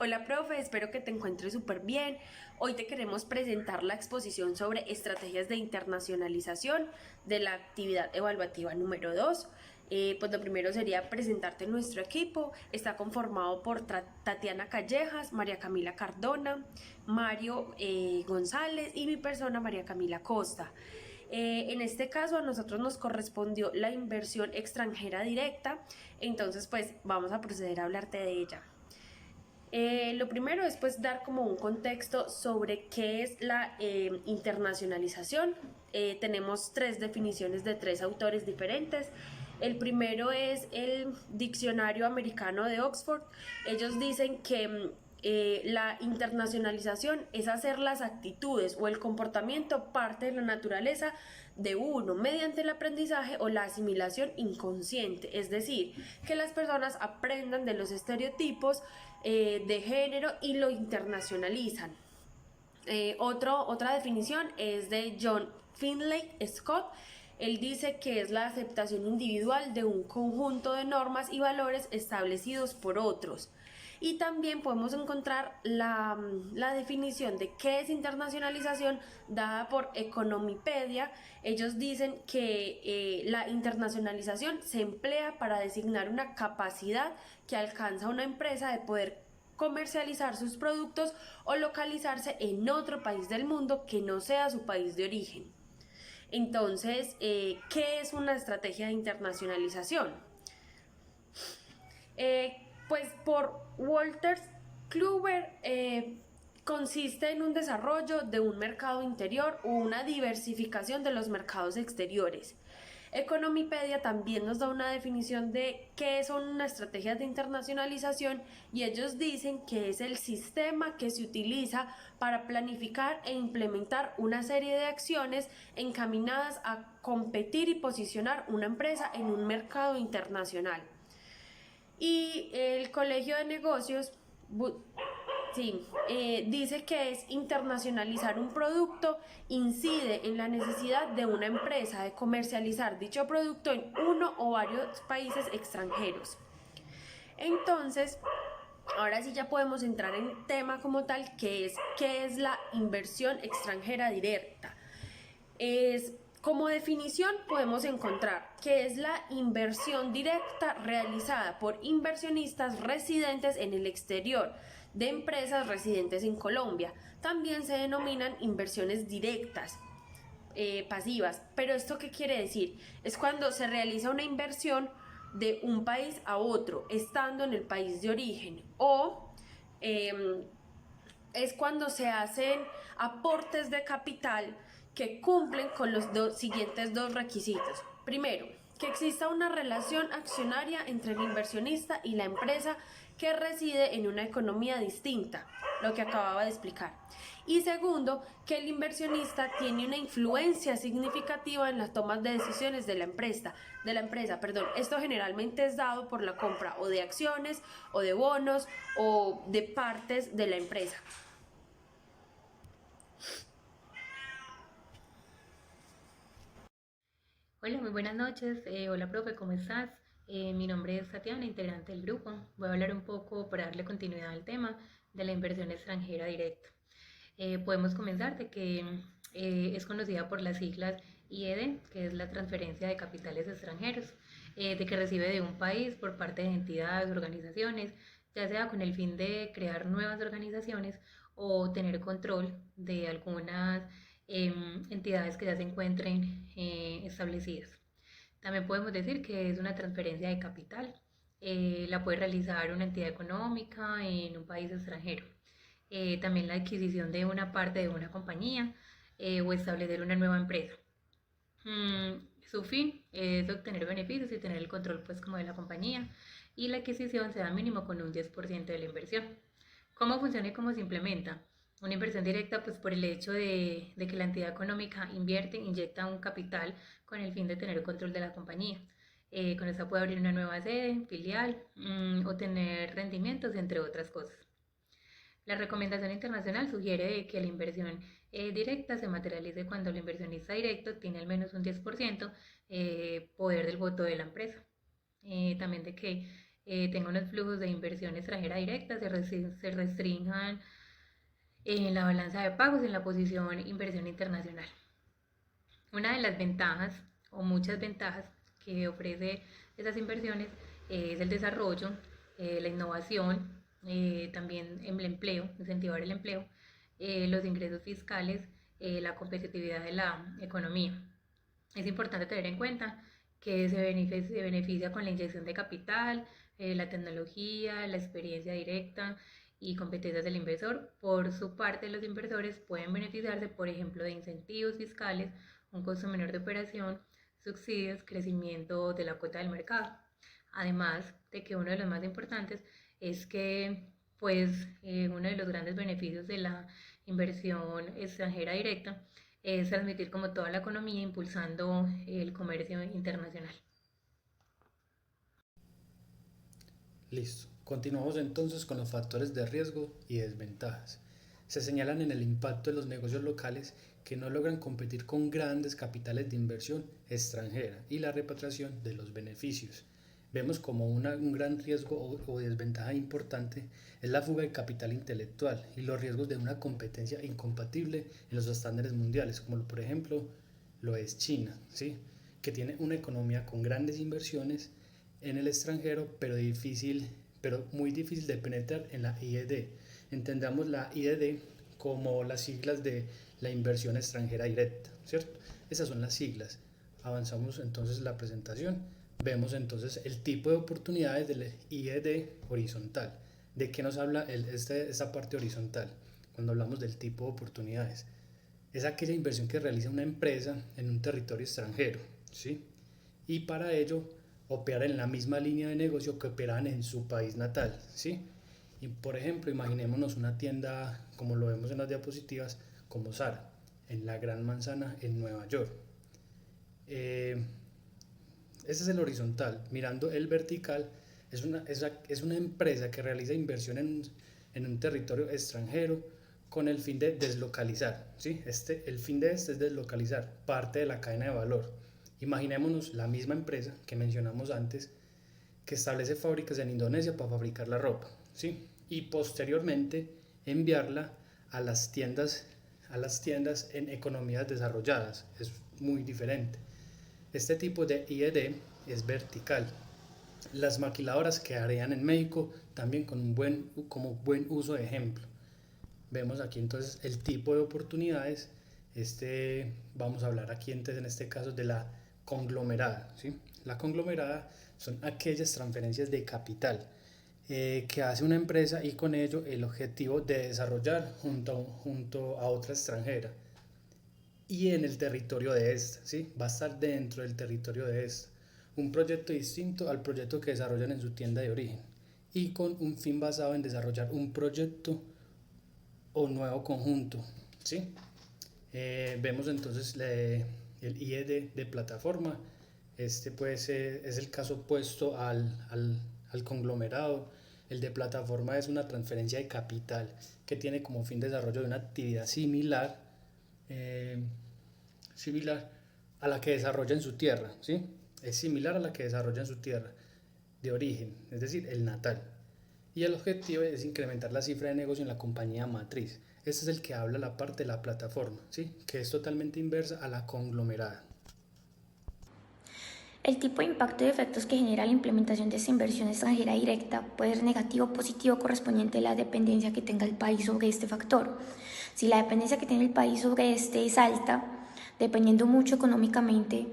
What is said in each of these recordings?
Hola, profe, espero que te encuentres súper bien. Hoy te queremos presentar la exposición sobre estrategias de internacionalización de la actividad evaluativa número 2. Pues lo primero sería presentarte nuestro equipo. Está conformado por Tatiana Callejas, María Camila Cardona, Mario González y mi persona María Camila Costa. En este caso a nosotros nos correspondió la inversión extranjera directa, entonces pues vamos a proceder a hablarte de ella. Lo primero es pues dar como un contexto sobre qué es la internacionalización. Tenemos tres definiciones de tres autores diferentes. El primero es el Diccionario Americano de Oxford. Ellos dicen que la internacionalización es hacer las actitudes o el comportamiento parte de la naturaleza de uno mediante el aprendizaje o la asimilación inconsciente, es decir, que las personas aprendan de los estereotipos de género y lo internacionalizan. Otra definición es de John Finlay Scott. Él dice que es la aceptación individual de un conjunto de normas y valores establecidos por otros. Y también podemos encontrar la definición de qué es internacionalización dada por Economipedia. Ellos dicen que la internacionalización se emplea para designar una capacidad que alcanza una empresa de poder comercializar sus productos o localizarse en otro país del mundo que no sea su país de origen. Entonces, ¿qué es una estrategia de internacionalización? Pues por Walter Kluwer consiste en un desarrollo de un mercado interior o una diversificación de los mercados exteriores. Economipedia también nos da una definición de qué son unas estrategias de internacionalización y ellos dicen que es el sistema que se utiliza para planificar e implementar una serie de acciones encaminadas a competir y posicionar una empresa en un mercado internacional. Y el Colegio de Negocios dice que es internacionalizar un producto, incide en la necesidad de una empresa de comercializar dicho producto en uno o varios países extranjeros. Entonces, ahora sí ya podemos entrar en tema como tal, que es qué es la inversión extranjera directa. Como definición podemos encontrar que es la inversión directa realizada por inversionistas residentes en el exterior de empresas residentes en Colombia. También se denominan inversiones directas, pasivas. Pero ¿esto qué quiere decir? Es cuando se realiza una inversión de un país a otro, estando en el país de origen, o es cuando se hacen aportes de capital que cumplen con los siguientes dos requisitos. Primero, que exista una relación accionaria entre el inversionista y la empresa que reside en una economía distinta, lo que acababa de explicar. Y segundo, que el inversionista tiene una influencia significativa en las tomas de decisiones de la empresa. Esto generalmente es dado por la compra o de acciones o de bonos o de partes de la empresa. Hola, muy buenas noches. Hola, profe, ¿cómo estás? Mi nombre es Tatiana, integrante del grupo. Voy a hablar un poco para darle continuidad al tema de la inversión extranjera directa. Podemos comenzar de que es conocida por las siglas IED, que es la transferencia de capitales extranjeros, de que recibe de un país por parte de entidades, organizaciones, ya sea con el fin de crear nuevas organizaciones o tener control de algunas entidades que ya se encuentren establecidas. También podemos decir que es una transferencia de capital. La puede realizar una entidad económica en un país extranjero. También la adquisición de una parte de una compañía o establecer una nueva empresa. Su fin es obtener beneficios y tener el control pues como de la compañía, y la adquisición se da mínimo con un 10% de la inversión. ¿Cómo funciona y cómo se implementa? Una inversión directa, pues por el hecho de que la entidad económica invierte, inyecta un capital con el fin de tener el control de la compañía. Con esta puede abrir una nueva sede, filial, o tener rendimientos, entre otras cosas. La recomendación internacional sugiere que la inversión directa se materialice cuando el inversionista directo tiene al menos un 10% poder del voto de la empresa. También de que tenga unos flujos de inversión extranjera directa, se restrinjan en la balanza de pagos en la posición inversión internacional. Una de las ventajas o muchas ventajas que ofrece esas inversiones es el desarrollo, la innovación, también el empleo, incentivar el empleo, los ingresos fiscales, la competitividad de la economía. Es importante tener en cuenta que se beneficia con la inyección de capital, la tecnología, la experiencia directa y competencias del inversor. Por su parte, los inversores pueden beneficiarse, por ejemplo, de incentivos fiscales, un costo menor de operación, subsidios, crecimiento de la cuota del mercado. Además de que uno de los más importantes es que uno de los grandes beneficios de la inversión extranjera directa es transmitir como toda la economía impulsando el comercio internacional. Listo. Continuamos entonces con los factores de riesgo y desventajas. Se señalan en el impacto de los negocios locales que no logran competir con grandes capitales de inversión extranjera y la repatriación de los beneficios. Vemos como un gran riesgo o desventaja importante es la fuga de capital intelectual y los riesgos de una competencia incompatible en los estándares mundiales, como por ejemplo lo es China, ¿sí? Que tiene una economía con grandes inversiones en el extranjero, pero muy difícil de penetrar en la IED. Entendamos la IED como las siglas de la inversión extranjera directa, ¿cierto? Esas son las siglas. Avanzamos entonces la presentación. Vemos entonces el tipo de oportunidades del IED horizontal. ¿De qué nos habla esta parte horizontal? Cuando hablamos del tipo de oportunidades. Es aquella inversión que realiza una empresa en un territorio extranjero, ¿sí? Y para ello operar en la misma línea de negocio que operan en su país natal, ¿sí? Y por ejemplo, imaginémonos una tienda, como lo vemos en las diapositivas, como Zara, en la Gran Manzana en Nueva York. Ese es el horizontal. Mirando el vertical, es una empresa que realiza inversión en un territorio extranjero con el fin de deslocalizar, ¿sí? El fin de es deslocalizar parte de la cadena de valor. Imaginémonos la misma empresa que mencionamos antes, que establece fábricas en Indonesia para fabricar la ropa, ¿sí? Y posteriormente enviarla a las tiendas en economías desarrolladas. Es muy diferente. Este tipo de IED es vertical. Las maquiladoras quedarían en México también como buen uso de ejemplo. Vemos aquí entonces el tipo de oportunidades. Vamos a hablar aquí entonces en este caso de la conglomerada, ¿sí? La conglomerada son aquellas transferencias de capital que hace una empresa y con ello el objetivo de desarrollar junto a otra extranjera y en el territorio de esta, ¿sí? Va a estar dentro del territorio de esta. Un proyecto distinto al proyecto que desarrollan en su tienda de origen y con un fin basado en desarrollar un proyecto o nuevo conjunto, ¿sí? Vemos entonces el IED de plataforma. Pues es el caso opuesto al conglomerado. El de plataforma es una transferencia de capital que tiene como fin desarrollo de una actividad similar a la que desarrolla en su tierra, ¿sí? Es similar a la que desarrolla en su tierra de origen, es decir, el natal. Y el objetivo es incrementar la cifra de negocio en la compañía matriz. Este es el que habla la parte de la plataforma, ¿sí? Que es totalmente inversa a la conglomerada. El tipo de impacto y efectos que genera la implementación de esta inversión extranjera directa puede ser negativo o positivo correspondiente a la dependencia que tenga el país sobre este factor. Si la dependencia que tiene el país sobre este es alta, dependiendo mucho económicamente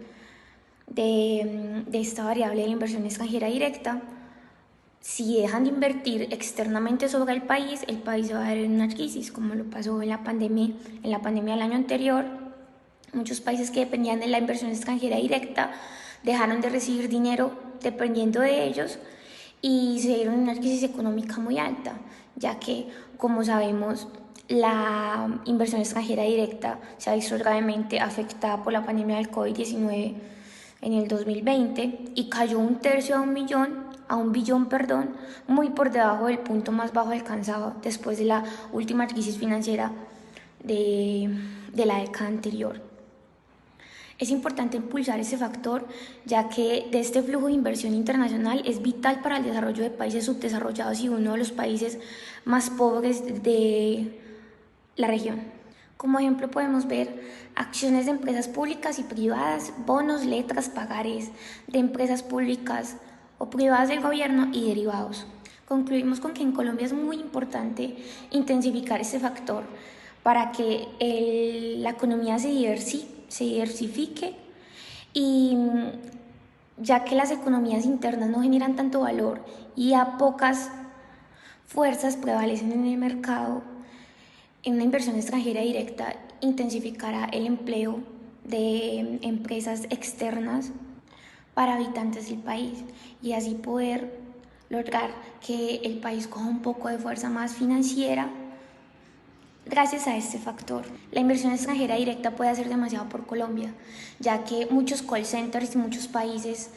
de esta variable de la inversión extranjera directa, si dejan de invertir externamente sobre el país va a ver en una crisis, como lo pasó en la pandemia del año anterior. Muchos países que dependían de la inversión extranjera directa dejaron de recibir dinero dependiendo de ellos y se dieron una crisis económica muy alta, ya que, como sabemos, la inversión extranjera directa se ha visto gravemente afectada por la pandemia del COVID-19 en el 2020 y cayó 1/3 a un billón, muy por debajo del punto más bajo alcanzado después de la última crisis financiera de la década anterior. Es importante impulsar ese factor, ya que de este flujo de inversión internacional es vital para el desarrollo de países subdesarrollados y uno de los países más pobres de la región. Como ejemplo podemos ver acciones de empresas públicas y privadas, bonos, letras, pagarés de empresas públicas o privadas del gobierno y derivados. Concluimos con que en Colombia es muy importante intensificar ese factor para que la economía se diversifique y ya que las economías internas no generan tanto valor y a pocas fuerzas prevalecen en el mercado, en una inversión extranjera directa intensificará el empleo de empresas externas para habitantes del país y así poder lograr que el país coja un poco de fuerza más financiera. Gracias a este factor, la inversión extranjera directa puede hacer demasiado por Colombia, ya que muchos call centers y muchos países,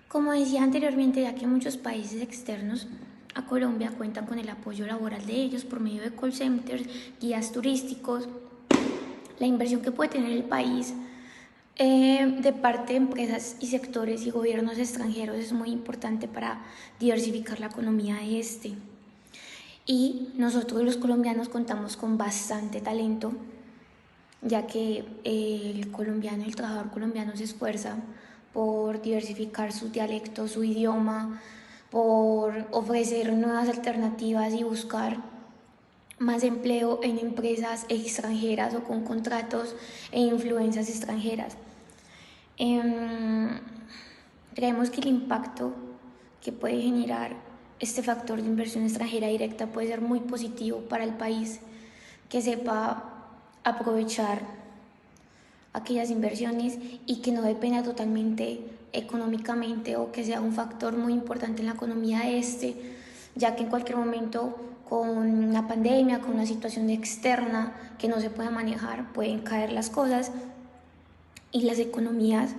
como decía anteriormente, ya que muchos países externos a Colombia cuentan con el apoyo laboral de ellos por medio de call centers, guías turísticos, la inversión que puede tener el país de parte de empresas y sectores y gobiernos extranjeros es muy importante para diversificar la economía de este. Y nosotros los colombianos contamos con bastante talento, ya que el trabajador colombiano se esfuerza por diversificar su dialecto, su idioma, por ofrecer nuevas alternativas y buscar más empleo en empresas extranjeras o con contratos e influencias extranjeras. Creemos que el impacto que puede generar este factor de inversión extranjera directa puede ser muy positivo para el país que sepa aprovechar aquellas inversiones y que no dependa totalmente económicamente o que sea un factor muy importante en la economía de ya que en cualquier momento con una pandemia, con una situación externa que no se pueda manejar, pueden caer las cosas y las economías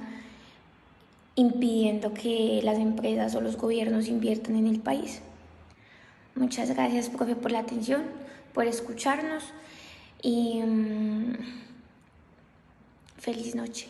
impidiendo que las empresas o los gobiernos inviertan en el país. Muchas gracias, profe, por la atención, por escucharnos y feliz noche.